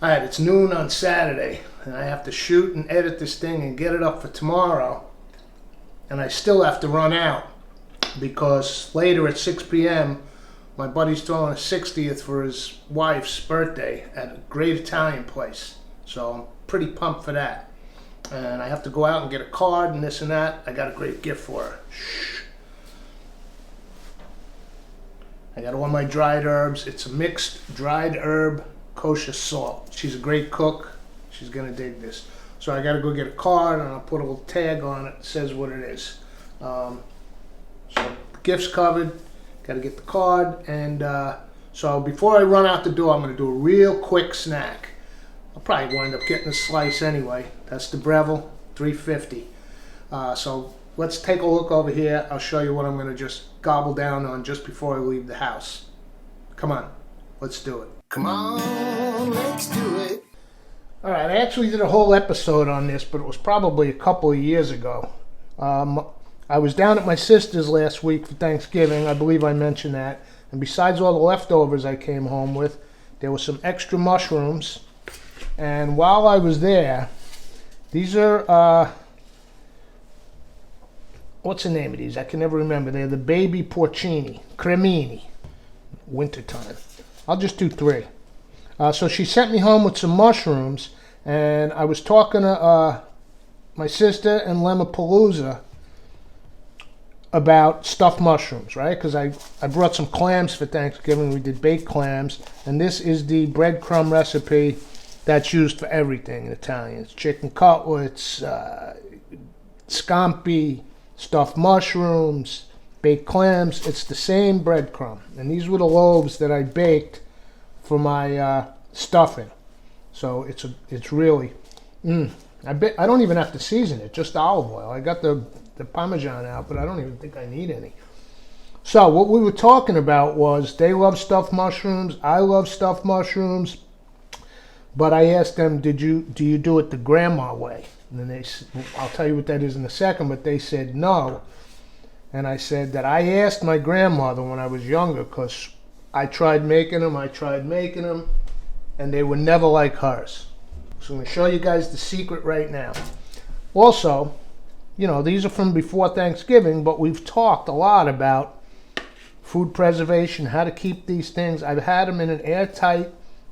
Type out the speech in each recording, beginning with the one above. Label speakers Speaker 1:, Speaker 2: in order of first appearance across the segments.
Speaker 1: Alright, it's noon on Saturday, and I have to shoot and edit this thing and get it up for tomorrow. And I still have to run out because later at 6 p.m. my buddy's throwing a 60th for his wife's birthday at a great Italian place. So I'm pretty pumped for that. And I have to go out and get a card and this and that. I got a great gift for her. Shh. I got all my dried herbs. It's a mixed dried herb kosher salt. She's a great cook. She's gonna dig this. So I gotta go get a card and I'll put a little tag on it that says what it is. So the gift's covered. Gotta get the card, and so before I run out the door, I'm gonna do a real quick snack. I'll probably wind up getting a slice anyway. That's the Breville, $3.50. So let's take a look over here. I'll show you what I'm gonna just gobble down on just before I leave the house. Come on, let's do it. Come on, let's do it. All right, I actually did a whole episode on this, but it was probably a couple of years ago. I was down at my sister's last week for Thanksgiving. I believe I mentioned that. And besides all the leftovers I came home with, there were some extra mushrooms. And while I was there, these are, what's the name of these? I can never remember. They're the baby porcini, cremini, wintertime. I'll just do 3. So she sent me home with some mushrooms, and I was talking to my sister and Lemapalooza about stuffed mushrooms, right? Because I brought some clams for Thanksgiving. We did baked clams, and this is the breadcrumb recipe that's used for everything in Italian. It's chicken cutlets, scampi, stuffed mushrooms, baked clams. It's the same breadcrumb, and these were the loaves that I baked for my stuffing. So it's really, I don't even have to season it, just olive oil. I got the Parmesan out, but I don't even think I need any. So what we were talking about was they love stuffed mushrooms. I love stuffed mushrooms. But I asked them, do you do it the grandma way? And then I'll tell you what that is in a second, but they said no. And I said that I asked my grandmother when I was younger because I tried making them, and they were never like hers. So I'm going to show you guys the secret right now. Also, you know, these are from before Thanksgiving, but we've talked a lot about food preservation, how to keep these things. I've had them in an airtight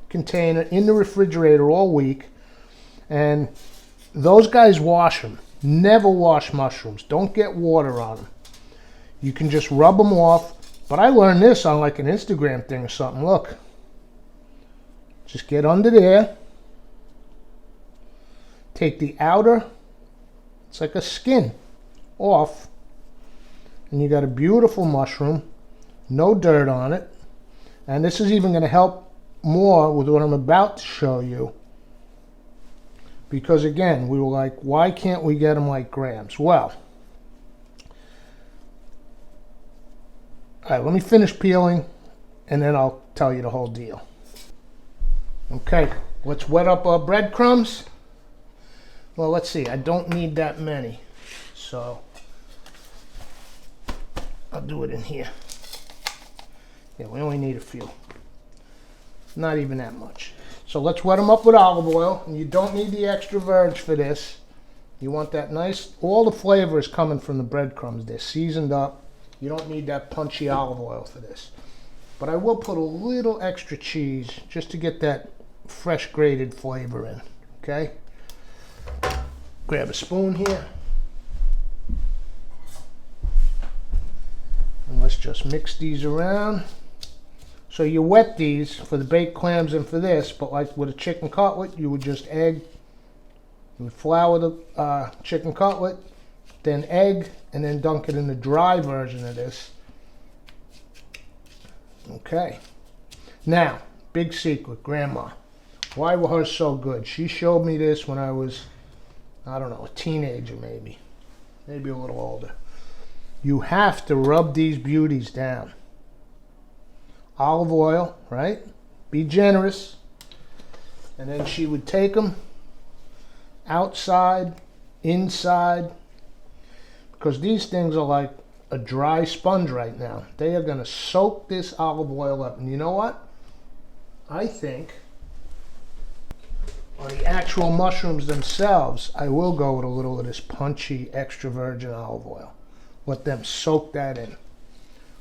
Speaker 1: container in the refrigerator all week, and those guys wash them. Never wash mushrooms. Don't get water on them. You can just rub them off. But I learned this on like an Instagram thing or something. Look. Just get under there. Take the outer, it's like a skin, off. And you got a beautiful mushroom. No dirt on it. And this is even going to help more with what I'm about to show you. Because again, we were like, why can't we get them like grams? Well, all right, let me finish peeling, and then I'll tell you the whole deal. Okay, let's wet up our breadcrumbs. Well, let's see. I don't need that many, so I'll do it in here. Yeah, we only need a few. Not even that much. So let's wet them up with olive oil, and you don't need the extra verge for this. You want that nice, all the flavor is coming from the breadcrumbs. They're seasoned up. You don't need that punchy olive oil for this. But I will put a little extra cheese just to get that fresh grated flavor in, okay? Grab a spoon here. And let's just mix these around. So you wet these for the baked clams and for this, but like with a chicken cutlet, you would just you would flour the chicken cutlet, then egg, and then dunk it in the dry version of this. Okay. Now, big secret, Grandma. Why were hers so good? She showed me this when I was, I don't know, a teenager maybe. Maybe a little older. You have to rub these beauties down. Olive oil, right? Be generous. And then she would take them outside, inside, because these things are like a dry sponge right now. They are going to soak this olive oil up. And you know what? I think On the actual mushrooms themselves, I will go with a little of this punchy extra virgin olive oil. Let them soak that in.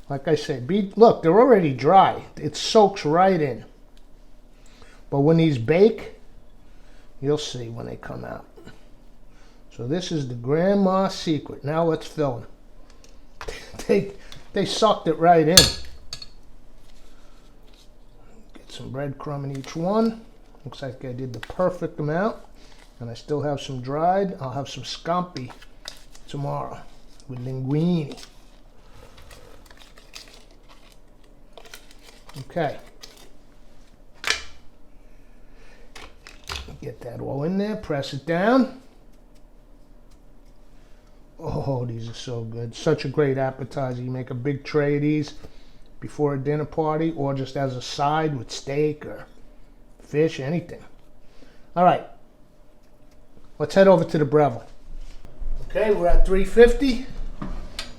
Speaker 1: Like I said, look, they're already dry. It soaks right in. But when these bake, you'll see when they come out. So this is the grandma's secret. Now let's fill them. They sucked it right in. Get some breadcrumb in each one. Looks like I did the perfect amount. And I still have some dried. I'll have some scampi tomorrow with linguine. Okay. Get that all in there. Press it down. Oh, these are so good. Such a great appetizer. You make a big tray of these before a dinner party or just as a side with steak or fish, anything. All right. Let's head over to the Breville. Okay, we're at 350.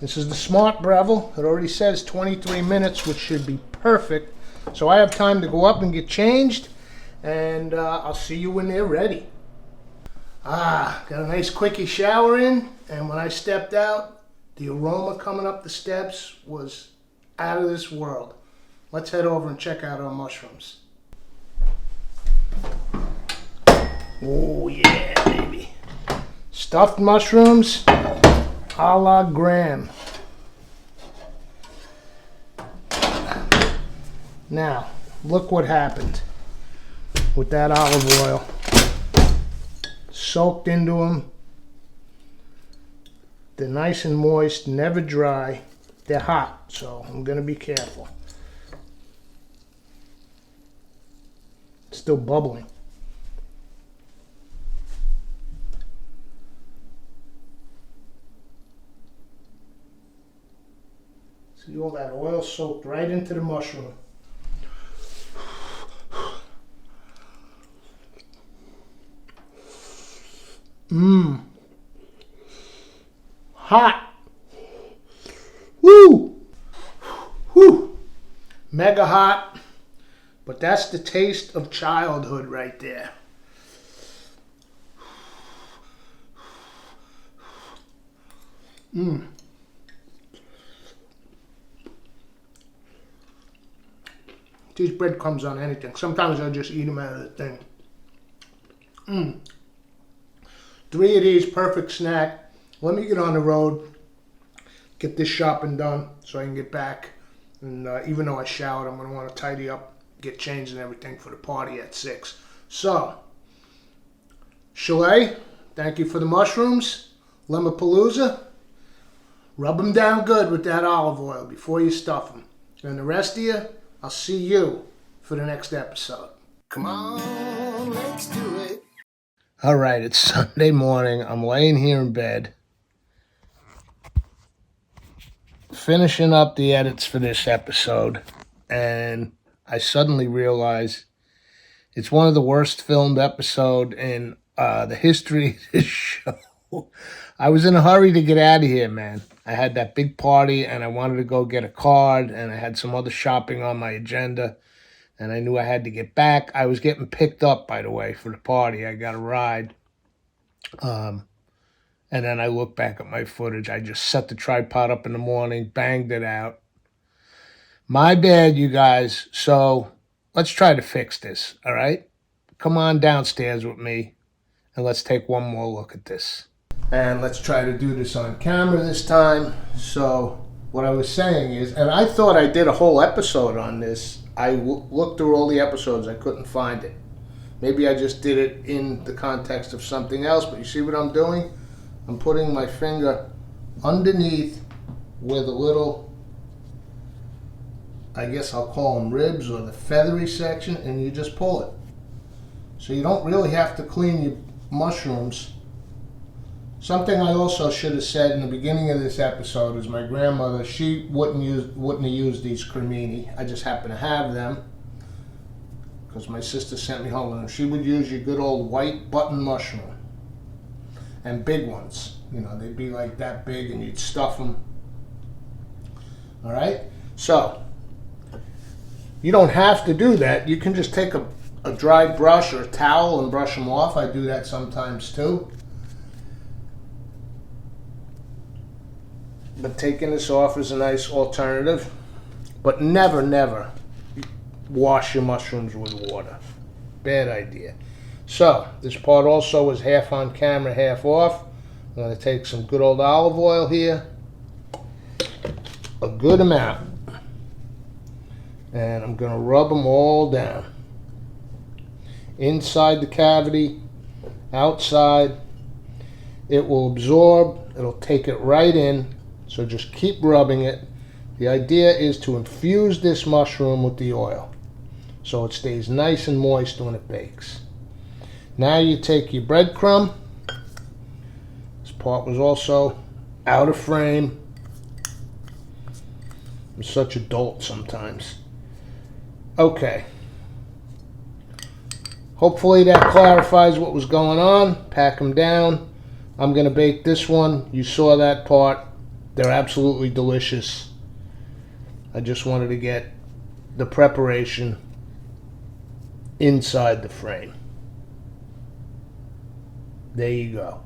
Speaker 1: This is the Smart Breville. It already says 23 minutes, which should be perfect. So I have time to go up and get changed, and I'll see you when they're ready. Got a nice quickie shower in, and when I stepped out, the aroma coming up the steps was out of this world. Let's head over and check out our mushrooms. Oh yeah, baby. Stuffed mushrooms a la Graham. Now, look what happened with that olive oil. Soaked into them. They're nice and moist, never dry. They're hot, so I'm going to be careful. It's still bubbling. See all that oil soaked right into the mushroom. Mmm. Hot. Woo! Woo! Mega hot. But that's the taste of childhood right there. Mmm. These breadcrumbs on anything. Sometimes I just eat them out of the thing. Mmm. 3 of these, perfect snack. Let me get on the road, get this shopping done so I can get back. And even though I showered, I'm going to want to tidy up, get changed and everything for the party at 6. So, Chalet, thank you for the mushrooms. Lemapalooza, rub them down good with that olive oil before you stuff them. And the rest of you, I'll see you for the next episode. Come on, let's do it. All right, it's Sunday morning. I'm laying here in bed, finishing up the edits for this episode, and I suddenly realize it's one of the worst filmed episodes in the history of this show. I was in a hurry to get out of here, man. I had that big party, and I wanted to go get a card, and I had some other shopping on my agenda. And I knew I had to get back. I was getting picked up, by the way, for the party. I got a ride. And then I look back at my footage. I just set the tripod up in the morning, banged it out. My bad, you guys. So let's try to fix this, all right? Come on downstairs with me, and let's take one more look at this. And let's try to do this on camera this time. So what I was saying is, and I thought I did a whole episode on this. I looked through all the episodes. I couldn't find it. Maybe I just did it in the context of something else, but you see what I'm doing? I'm putting my finger underneath where the little, I guess I'll call them ribs or the feathery section, and you just pull it. So you don't really have to clean your mushrooms. Something I also should have said in the beginning of this episode is my grandmother, she wouldn't have used these cremini. I just happen to have them because my sister sent me home with them. She would use your good old white button mushroom and big ones. You know, they'd be like that big and you'd stuff them. All right? So, you don't have to do that. You can just take a a dry brush or a towel and brush them off. I do that sometimes too. But taking this off is a nice alternative. But never, never wash your mushrooms with water. Bad idea. So, this part also is half on camera, half off. I'm going to take some good old olive oil here. A good amount. And I'm going to rub them all down. Inside the cavity, outside. It will absorb. It'll take it right in. So just keep rubbing it. The idea is to infuse this mushroom with the oil so it stays nice and moist when it bakes. Now you take your breadcrumb. This part was also out of frame. I'm such a dolt sometimes. Okay. Hopefully that clarifies what was going on. Pack them down. I'm going to bake this one. You saw that part. They're absolutely delicious. I just wanted to get the preparation inside the frame. There you go.